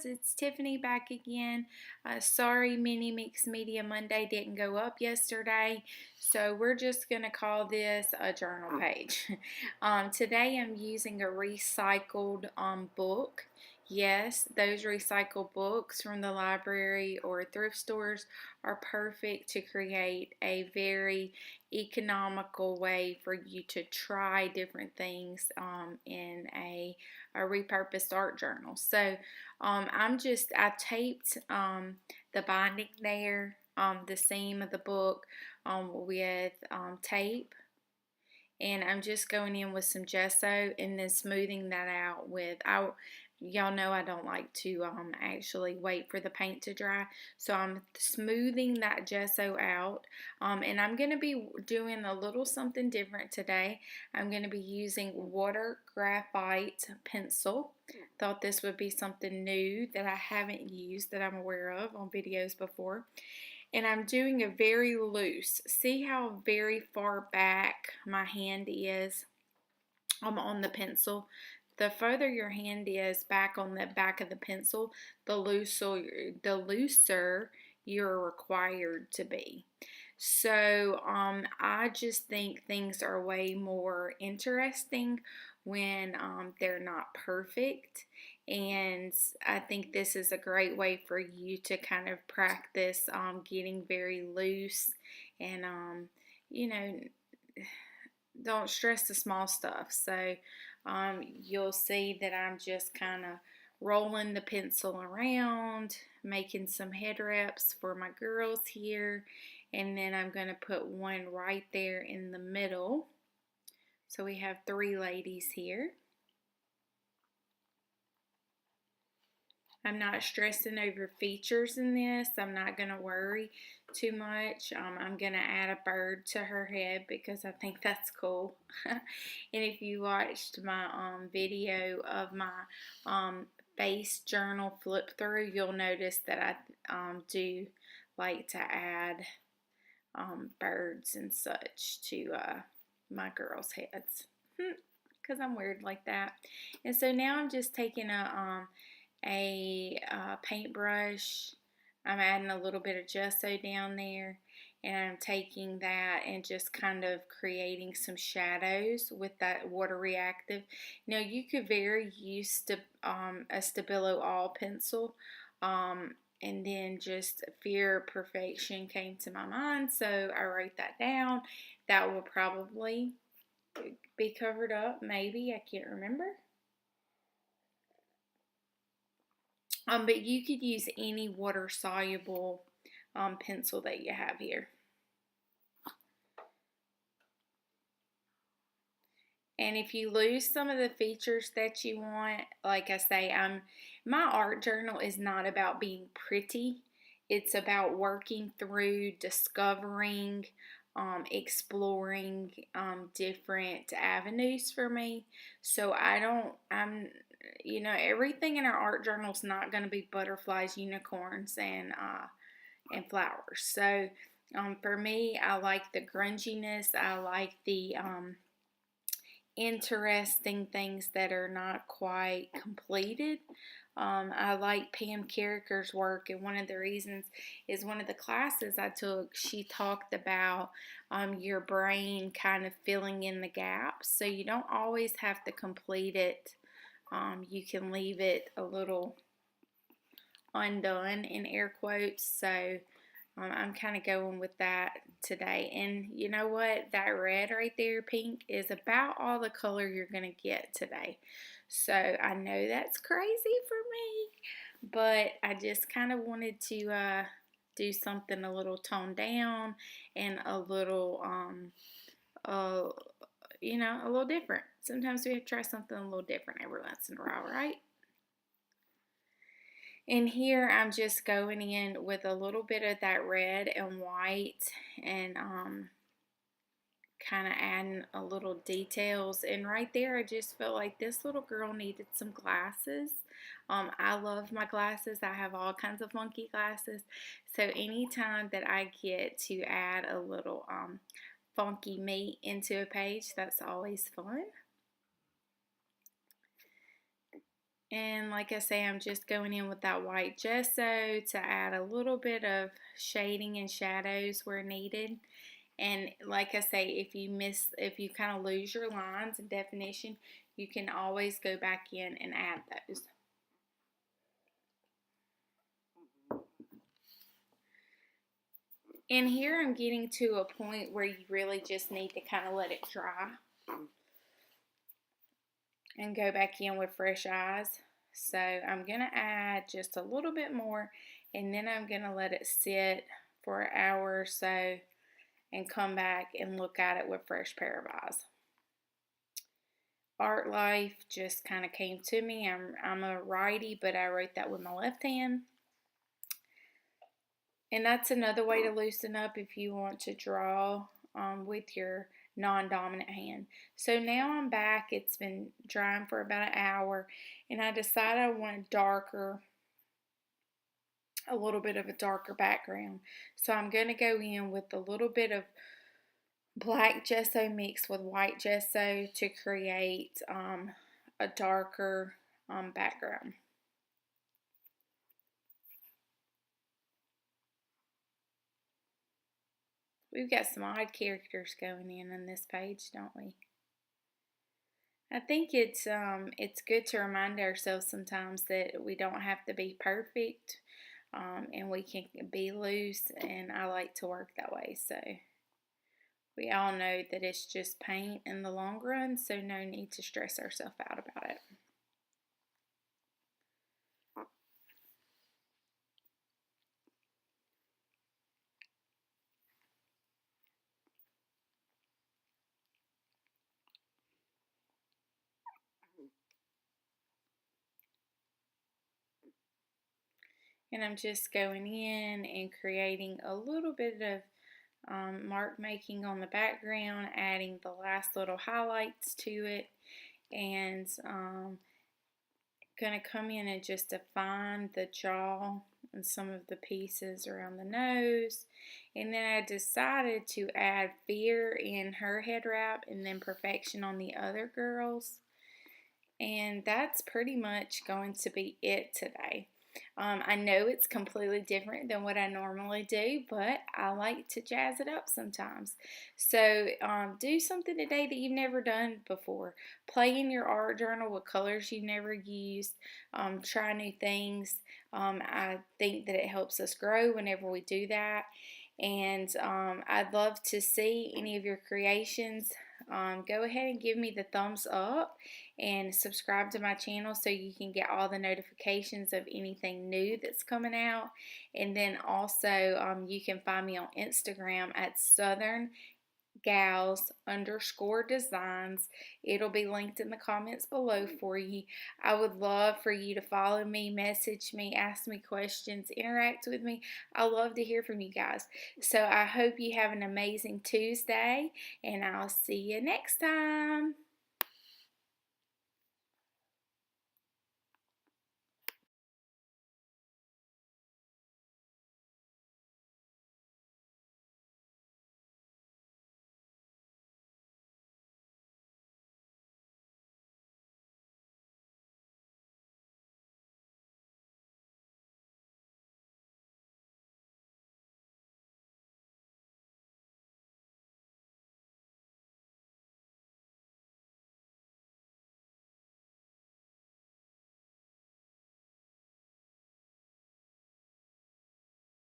it's Tiffany back again. Sorry Mini Mix Media Monday didn't go up yesterday, so we're just going to call this a journal page. Today I'm using a recycled book. Yes, those recycled books from the library or thrift stores are perfect to create a very economical way for you to try different things in a repurposed art journal. So I taped the binding there, the seam of the book with tape, and I'm just going in with some gesso and then smoothing that out with, y'all know I don't like to actually wait for the paint to dry, so I'm smoothing that gesso out, and I'm going to be doing a little something different today. I'm going to be using water graphite pencil. Thought this would be something new that I haven't used, that I'm aware of on videos before. And I'm doing a very loose. See how very far back my hand is on the pencil? The further your hand is back on the back of the pencil, the looser you're required to be. So I just think things are way more interesting when they're not perfect. And I think this is a great way for you to kind of practice getting very loose and, you know, don't stress the small stuff. So you'll see that I'm just kind of rolling the pencil around, making some head wraps for my girls here, and then I'm going to put one right there in the middle. So we have 3 ladies here. I'm not stressing over features in this. I'm not going to worry too much. I'm going to add a bird to her head because I think that's cool. And if you watched my video of my face journal flip through, you'll notice that I do like to add birds and such to my girls' heads because I'm weird like that. And so now I'm just taking a paintbrush. I'm adding a little bit of gesso down there, and I'm taking that and just kind of creating some shadows with that water reactive. Now you could very use a Stabilo all pencil, and then just fear of perfection came to my mind, so I wrote that down. That will probably be covered up, maybe, I can't remember. But you could use any water-soluble pencil that you have here. And if you lose some of the features that you want, like I say, my art journal is not about being pretty. It's about working through, discovering, exploring different avenues for me. So everything in our art journal is not going to be butterflies, unicorns, and flowers. So for me, I like the grunginess. I like the interesting things that are not quite completed. I like Pam Carricker's work, and one of the reasons is one of the classes I took, she talked about your brain kind of filling in the gaps. So you don't always have to complete it. You can leave it a little undone, in air quotes. So I'm kind of going with that today. And you know what? That red right there, pink, is about all the color you're going to get today. So I know that's crazy for me, but I just kind of wanted to do something a little toned down and a little, a little different. Sometimes we have to try something a little different every once in a while, right? And here I'm just going in with a little bit of that red and white and kind of adding a little details. And right there I just felt like this little girl needed some glasses. I love my glasses. I have all kinds of funky glasses. So anytime that I get to add a little funky meat into a page, that's always fun. And like I say, I'm just going in with that white gesso to add a little bit of shading and shadows where needed. And like I say, if you kind of lose your lines and definition, you can always go back in and add those. And here I'm getting to a point where you really just need to kind of let it dry and go back in with fresh eyes. So I'm going to add just a little bit more, and then I'm going to let it sit for an hour or so and come back and look at it with fresh pair of eyes. Art Life just kind of came to me. I'm a righty, but I wrote that with my left hand. And that's another way to loosen up if you want to draw with your non-dominant hand. So now I'm back. It's been drying for about an hour, and I decided I want a little bit of a darker background. So I'm going to go in with a little bit of black gesso mixed with white gesso to create a darker background. We've got some odd characters going in this page, don't we? I think it's good to remind ourselves sometimes that we don't have to be perfect, and we can be loose, and I like to work that way. So we all know that it's just paint in the long run, so no need to stress ourselves out about it. And I'm just going in and creating a little bit of mark making on the background, adding the last little highlights to it, and going to come in and just define the jaw and some of the pieces around the nose. And then I decided to add fear in her head wrap and then perfection on the other girls. And that's pretty much going to be it today. I know it's completely different than what I normally do, but I like to jazz it up sometimes. So do something today that you've never done before. Play in your art journal with colors you've never used. Try new things. I think that it helps us grow whenever we do that. And I'd love to see any of your creations. Go ahead and give me the thumbs up and subscribe to my channel so you can get all the notifications of anything new that's coming out. And then also you can find me on Instagram at SouthernGals_designs. It'll be linked in the comments below for you. I would love for you to follow me, message me, ask me questions, interact with me. I love to hear from you guys. So I hope you have an amazing Tuesday, and I'll see you next time.